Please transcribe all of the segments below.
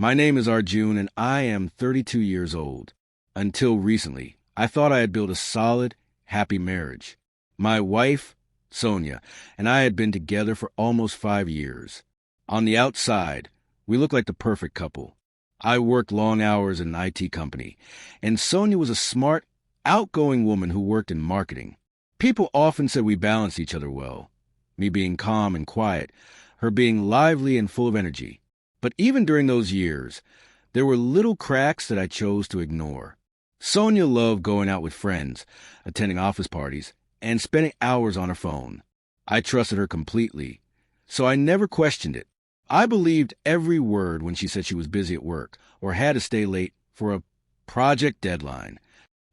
My name is Arjun, and I am 32 years old. Until recently, I thought I had built a solid, happy marriage. My wife, Sonia, and I had been together for almost 5 years. On the outside, we looked like the perfect couple. I worked long hours in an IT company, and Sonia was a smart, outgoing woman who worked in marketing. People often said we balanced each other well, me being calm and quiet, her being lively and full of energy. But even during those years, there were little cracks that I chose to ignore. Sonia loved going out with friends, attending office parties, and spending hours on her phone. I trusted her completely, so I never questioned it. I believed every word when she said she was busy at work or had to stay late for a project deadline.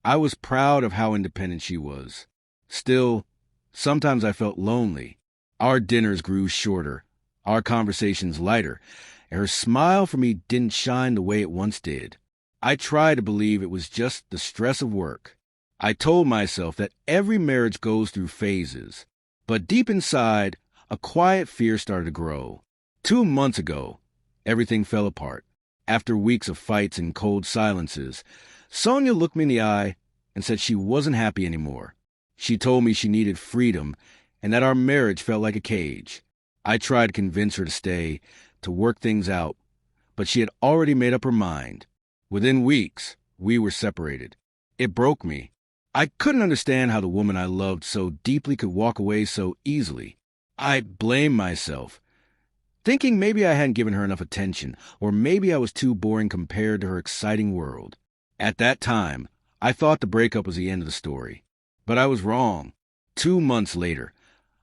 I was proud of how independent she was. Still, sometimes I felt lonely. Our dinners grew shorter, our conversations lighter, and her smile for me didn't shine the way it once did. I tried to believe it was just the stress of work. I told myself that every marriage goes through phases, but deep inside, a quiet fear started to grow. 2 months ago, everything fell apart. After weeks of fights and cold silences, Sonia looked me in the eye and said she wasn't happy anymore. She told me she needed freedom and that our marriage felt like a cage. I tried to convince her to stay, to work things out, but she had already made up her mind. Within weeks, we were separated. It broke me. I couldn't understand how the woman I loved so deeply could walk away so easily. I blamed myself, thinking maybe I hadn't given her enough attention, or maybe I was too boring compared to her exciting world. At that time, I thought the breakup was the end of the story. But I was wrong. 2 months later,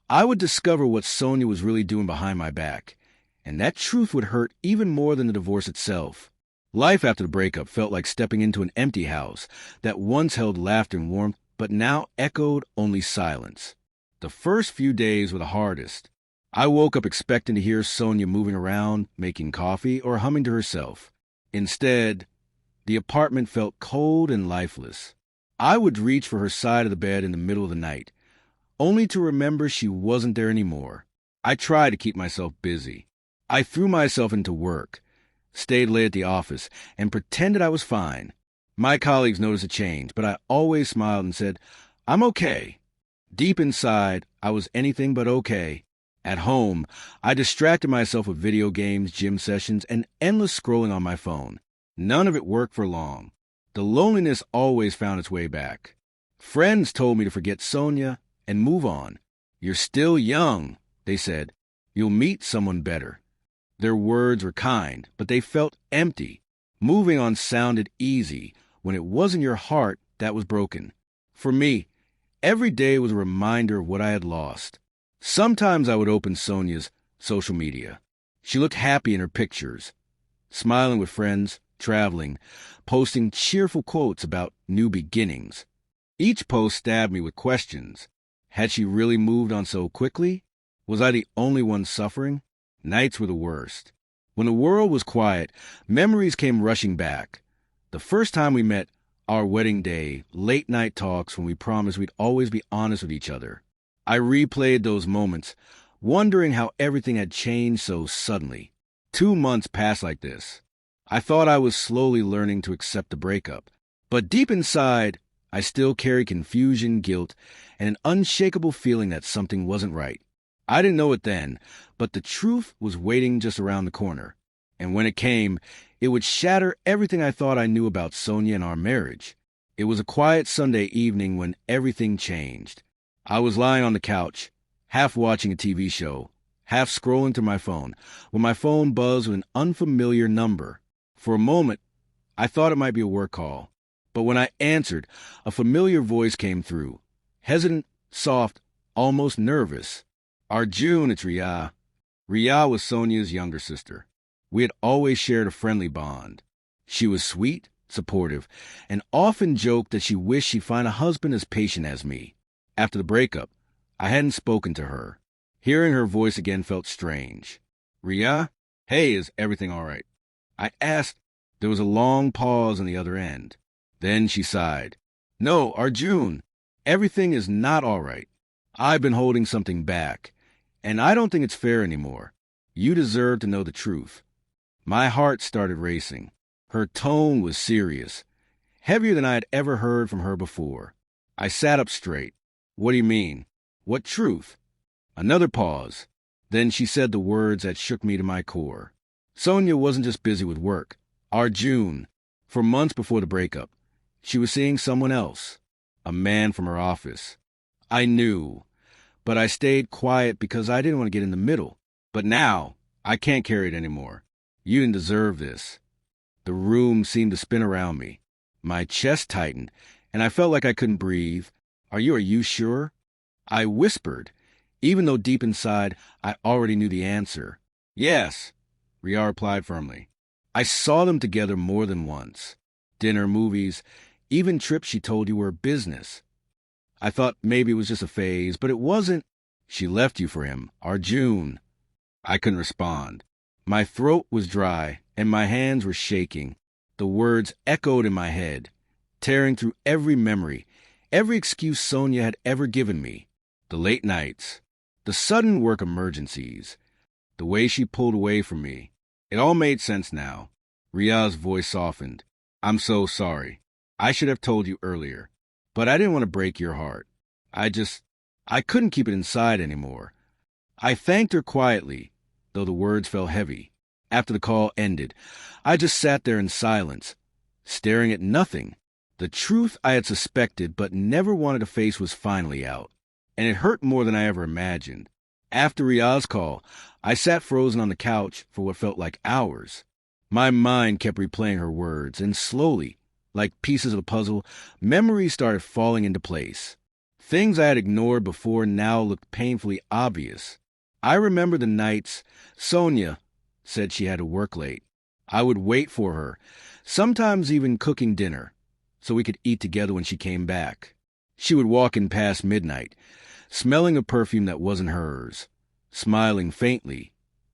I would discover what Sonia was really doing behind my back, and that truth would hurt even more than the divorce itself. Life after the breakup felt like stepping into an empty house that once held laughter and warmth, but now echoed only silence. The first few days were the hardest. I woke up expecting to hear Sonia moving around, making coffee, or humming to herself. Instead, the apartment felt cold and lifeless. I would reach for her side of the bed in the middle of the night, only to remember she wasn't there anymore. I tried to keep myself busy. I threw myself into work, stayed late at the office, and pretended I was fine. My colleagues noticed a change, but I always smiled and said, "I'm okay." Deep inside, I was anything but okay. At home, I distracted myself with video games, gym sessions, and endless scrolling on my phone. None of it worked for long. The loneliness always found its way back. Friends told me to forget Sonia and move on. "You're still young," they said. "You'll meet someone better." Their words were kind, but they felt empty. Moving on sounded easy when it wasn't your heart that was broken. For me, every day was a reminder of what I had lost. Sometimes I would open Sonia's social media. She looked happy in her pictures, smiling with friends, traveling, posting cheerful quotes about new beginnings. Each post stabbed me with questions. Had she really moved on so quickly? Was I the only one suffering? Nights were the worst. When the world was quiet, memories came rushing back. The first time we met, our wedding day, late-night talks when we promised we'd always be honest with each other. I replayed those moments, wondering how everything had changed so suddenly. 2 months passed like this. I thought I was slowly learning to accept the breakup. But deep inside, I still carried confusion, guilt, and an unshakable feeling that something wasn't right. I didn't know it then, but the truth was waiting just around the corner. And when it came, it would shatter everything I thought I knew about Sonia and our marriage. It was a quiet Sunday evening when everything changed. I was lying on the couch, half watching a TV show, half scrolling through my phone, when my phone buzzed with an unfamiliar number. For a moment, I thought it might be a work call. But when I answered, a familiar voice came through. Hesitant, soft, almost nervous. "Arjun, it's Ria." Ria was Sonia's younger sister. We had always shared a friendly bond. She was sweet, supportive, and often joked that she wished she'd find a husband as patient as me. After the breakup, I hadn't spoken to her. Hearing her voice again felt strange. "Ria? Hey, is everything all right?" I asked. There was a long pause on the other end. Then she sighed. "No, Arjun, everything is not all right. I've been holding something back, and I don't think it's fair anymore. You deserve to know the truth." My heart started racing. Her tone was serious, heavier than I had ever heard from her before. I sat up straight. What do you mean? What truth? Another pause. Then she said the words that shook me to my core. Sonia wasn't just busy with work. Arjun, for months before the breakup, she was seeing someone else, a man from her office. I knew, but I stayed quiet because I didn't want to get in the middle. But now, I can't carry it anymore. You didn't deserve this. The room seemed to spin around me. My chest tightened, and I felt like I couldn't breathe. Are you sure? I whispered, even though deep inside I already knew the answer. Yes, Ria replied firmly. I saw them together more than once. Dinner, movies, even trips she told you were business. I thought maybe it was just a phase, but it wasn't. She left you for him, Arjun. I couldn't respond. My throat was dry, and my hands were shaking. The words echoed in my head, tearing through every memory, every excuse Sonia had ever given me. The late nights, the sudden work emergencies, the way she pulled away from me. It all made sense now. Ria's voice softened. I'm so sorry. I should have told you earlier, but I didn't want to break your heart. I couldn't keep it inside anymore. I thanked her quietly, though the words fell heavy. After the call ended, I just sat there in silence, staring at nothing. The truth I had suspected but never wanted to face was finally out, and it hurt more than I ever imagined. After Ria's call, I sat frozen on the couch for what felt like hours. My mind kept replaying her words, and slowly, like pieces of a puzzle, memories started falling into place. Things I had ignored before now looked painfully obvious. I remember the nights Sonia said she had to work late. I would wait for her, sometimes even cooking dinner, so we could eat together when she came back. She would walk in past midnight, smelling a perfume that wasn't hers, smiling faintly,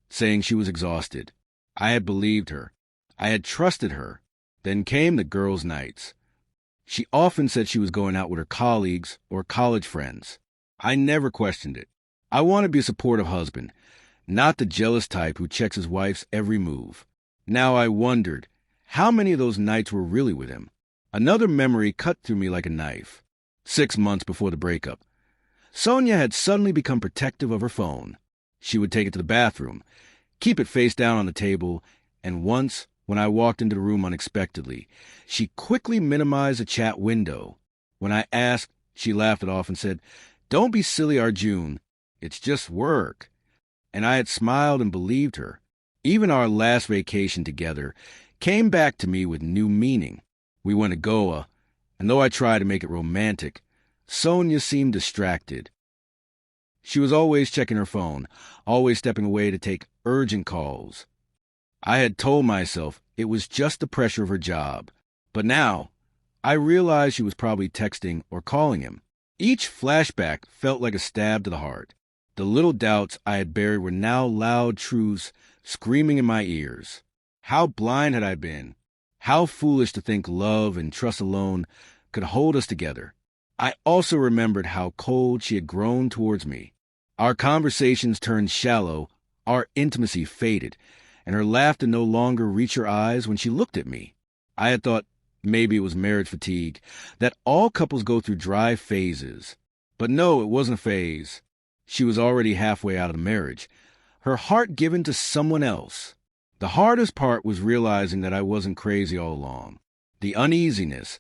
saying she was exhausted. I had believed her. I had trusted her. Then came the girls' nights. She often said she was going out with her colleagues or college friends. I never questioned it. I wanted to be a supportive husband, not the jealous type who checks his wife's every move. Now I wondered, how many of those nights were really with him? Another memory cut through me like a knife. 6 months before the breakup, Sonia had suddenly become protective of her phone. She would take it to the bathroom, keep it face down on the table, and once, when I walked into the room unexpectedly, she quickly minimized the chat window. When I asked, she laughed it off and said, "Don't be silly, Arjun. It's just work." And I had smiled and believed her. Even our last vacation together came back to me with new meaning. We went to Goa, and though I tried to make it romantic, Sonia seemed distracted. She was always checking her phone, always stepping away to take urgent calls. I had told myself it was just the pressure of her job, but now I realized she was probably texting or calling him. Each flashback felt like a stab to the heart. The little doubts I had buried were now loud truths screaming in my ears. How blind had I been? How foolish to think love and trust alone could hold us together. I also remembered how cold she had grown towards me. Our conversations turned shallow, our intimacy faded, and her laughter no longer reached her eyes when she looked at me. I had thought maybe it was marriage fatigue, that all couples go through dry phases. But no, it wasn't a phase. She was already halfway out of the marriage, her heart given to someone else. The hardest part was realizing that I wasn't crazy all along. The uneasiness,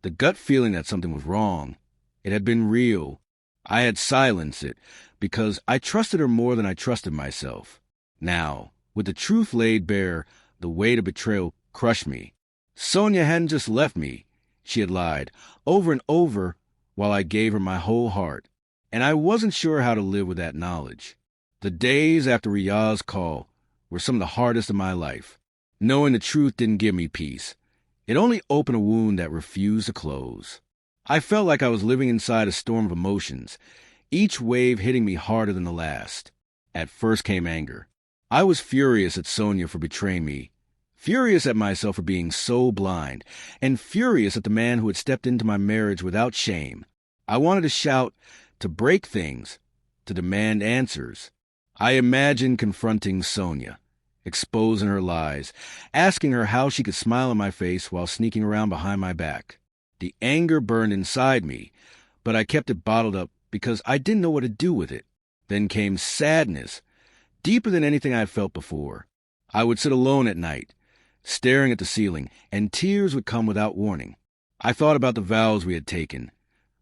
the gut feeling that something was wrong, it had been real. I had silenced it because I trusted her more than I trusted myself. Now, with the truth laid bare, the weight of betrayal crushed me. Sonia hadn't just left me. She had lied over and over while I gave her my whole heart, and I wasn't sure how to live with that knowledge. The days after Ria's call were some of the hardest of my life. Knowing the truth didn't give me peace. It only opened a wound that refused to close. I felt like I was living inside a storm of emotions, each wave hitting me harder than the last. At first came anger. I was furious at Sonia for betraying me, furious at myself for being so blind, and furious at the man who had stepped into my marriage without shame. I wanted to shout, to break things, to demand answers. I imagined confronting Sonia, exposing her lies, asking her how she could smile in my face while sneaking around behind my back. The anger burned inside me, but I kept it bottled up because I didn't know what to do with it. Then came sadness, deeper than anything I had felt before. I would sit alone at night, staring at the ceiling, and tears would come without warning. I thought about the vows we had taken,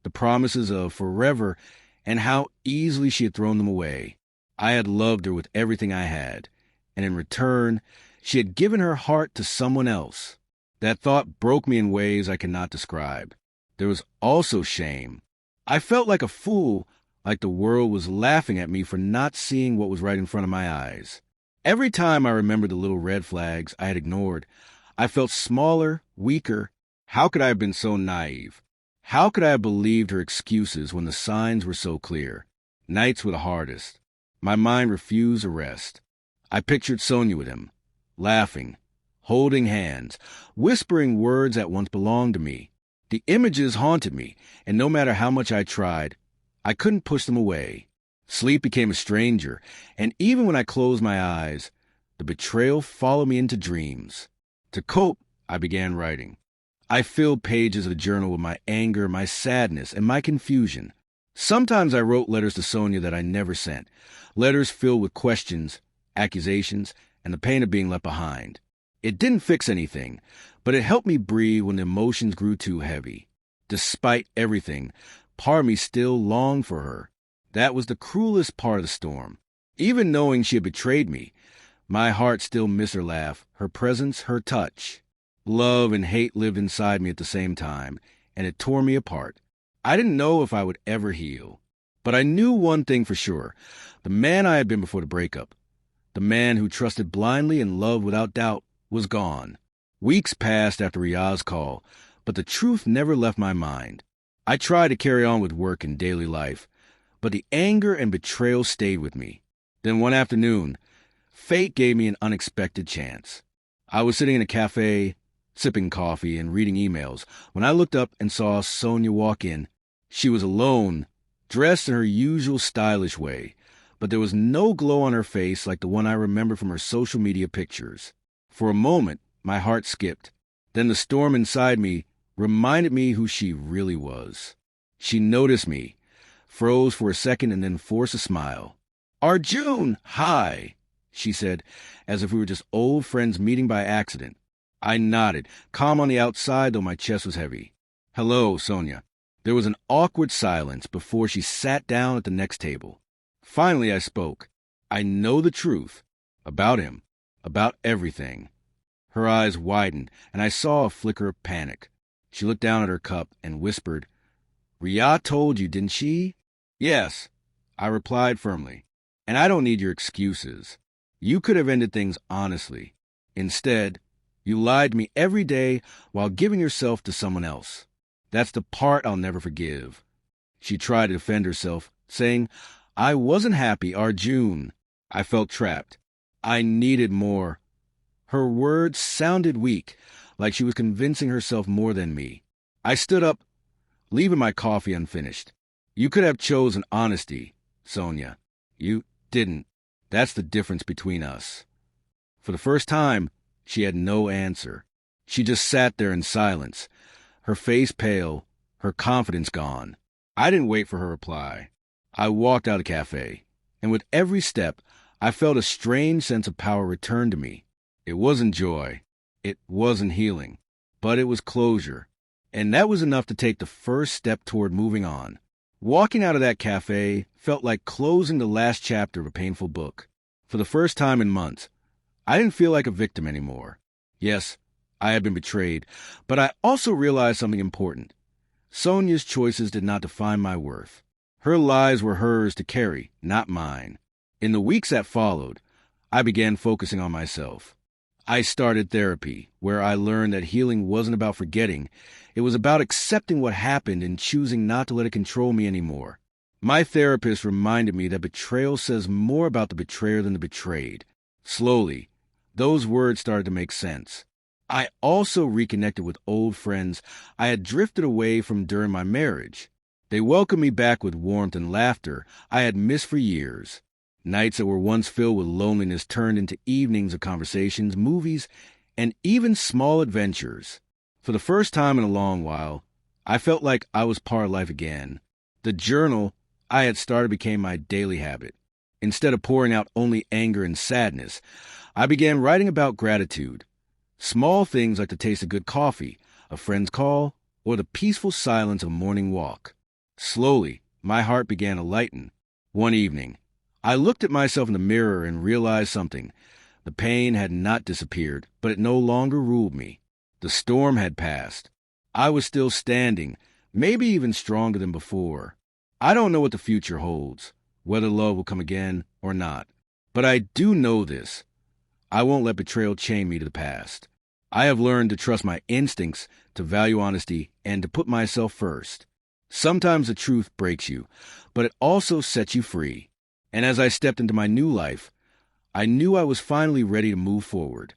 the promises of forever, and how easily she had thrown them away. I had loved her with everything I had, and in return, she had given her heart to someone else. That thought broke me in ways I cannot describe. There was also shame. I felt like a fool, like the world was laughing at me for not seeing what was right in front of my eyes. Every time I remembered the little red flags I had ignored, I felt smaller, weaker. How could I have been so naive? How could I have believed her excuses when the signs were so clear? Nights were the hardest. My mind refused to rest. I pictured Sonia with him, laughing, holding hands, whispering words that once belonged to me. The images haunted me, and no matter how much I tried, I couldn't push them away. Sleep became a stranger, and even when I closed my eyes, the betrayal followed me into dreams. To cope, I began writing. I filled pages of the journal with my anger, my sadness, and my confusion. Sometimes I wrote letters to Sonia that I never sent, letters filled with questions, accusations, and the pain of being left behind. It didn't fix anything, but it helped me breathe when the emotions grew too heavy. Despite everything, part of me still longed for her. That was the cruelest part of the storm. Even knowing she had betrayed me, my heart still missed her laugh, her presence, her touch. Love and hate lived inside me at the same time, and it tore me apart. I didn't know if I would ever heal. But I knew one thing for sure. The man I had been before the breakup, the man who trusted blindly and loved without doubt, was gone. Weeks passed after Riyadh's call, but the truth never left my mind. I tried to carry on with work and daily life, but the anger and betrayal stayed with me. Then one afternoon, fate gave me an unexpected chance. I was sitting in a cafe, sipping coffee and reading emails, when I looked up and saw Sonia walk in. She was alone, dressed in her usual stylish way, but there was no glow on her face like the one I remembered from her social media pictures. For a moment, my heart skipped. Then the storm inside me reminded me who she really was. She noticed me, froze for a second, and then forced a smile. "Arjun, hi," she said, as if we were just old friends meeting by accident. I nodded, calm on the outside, though my chest was heavy. "Hello, Sonia." There was an awkward silence before she sat down at the next table. Finally, I spoke. "I know the truth. About him. About everything." Her eyes widened, and I saw a flicker of panic. She looked down at her cup and whispered, "Riyadh told you, didn't she?" "Yes," I replied firmly. "And I don't need your excuses. You could have ended things honestly. Instead, you lied to me every day while giving yourself to someone else. That's the part I'll never forgive." She tried to defend herself, saying, "I wasn't happy, Arjun." I felt trapped. I needed more. Her words sounded weak, like she was convincing herself more than me. I stood up, leaving my coffee unfinished. "You could have chosen honesty, Sonia. You didn't. That's the difference between us." For the first time, she had no answer. She just sat there in silence, her face pale, her confidence gone. I didn't wait for her reply. I walked out of the cafe, and with every step, I felt a strange sense of power return to me. It wasn't joy. It wasn't healing. But it was closure. And that was enough to take the first step toward moving on. Walking out of that cafe felt like closing the last chapter of a painful book. For the first time in months, I didn't feel like a victim anymore. Yes, I had been betrayed, but I also realized something important. Sonia's choices did not define my worth. Her lies were hers to carry, not mine. In the weeks that followed, I began focusing on myself. I started therapy, where I learned that healing wasn't about forgetting. It was about accepting what happened and choosing not to let it control me anymore. My therapist reminded me that betrayal says more about the betrayer than the betrayed. Slowly, those words started to make sense. I also reconnected with old friends I had drifted away from during my marriage. They welcomed me back with warmth and laughter I had missed for years. Nights that were once filled with loneliness turned into evenings of conversations, movies, and even small adventures. For the first time in a long while, I felt like I was part of life again. The journal I had started became my daily habit. Instead of pouring out only anger and sadness, I began writing about gratitude. Small things like the taste of good coffee, a friend's call, or the peaceful silence of a morning walk. Slowly, my heart began to lighten. One evening, I looked at myself in the mirror and realized something. The pain had not disappeared, but it no longer ruled me. The storm had passed. I was still standing, maybe even stronger than before. I don't know what the future holds, whether love will come again or not. But I do know this. I won't let betrayal chain me to the past. I have learned to trust my instincts, to value honesty, and to put myself first. Sometimes the truth breaks you, but it also sets you free. And as I stepped into my new life, I knew I was finally ready to move forward.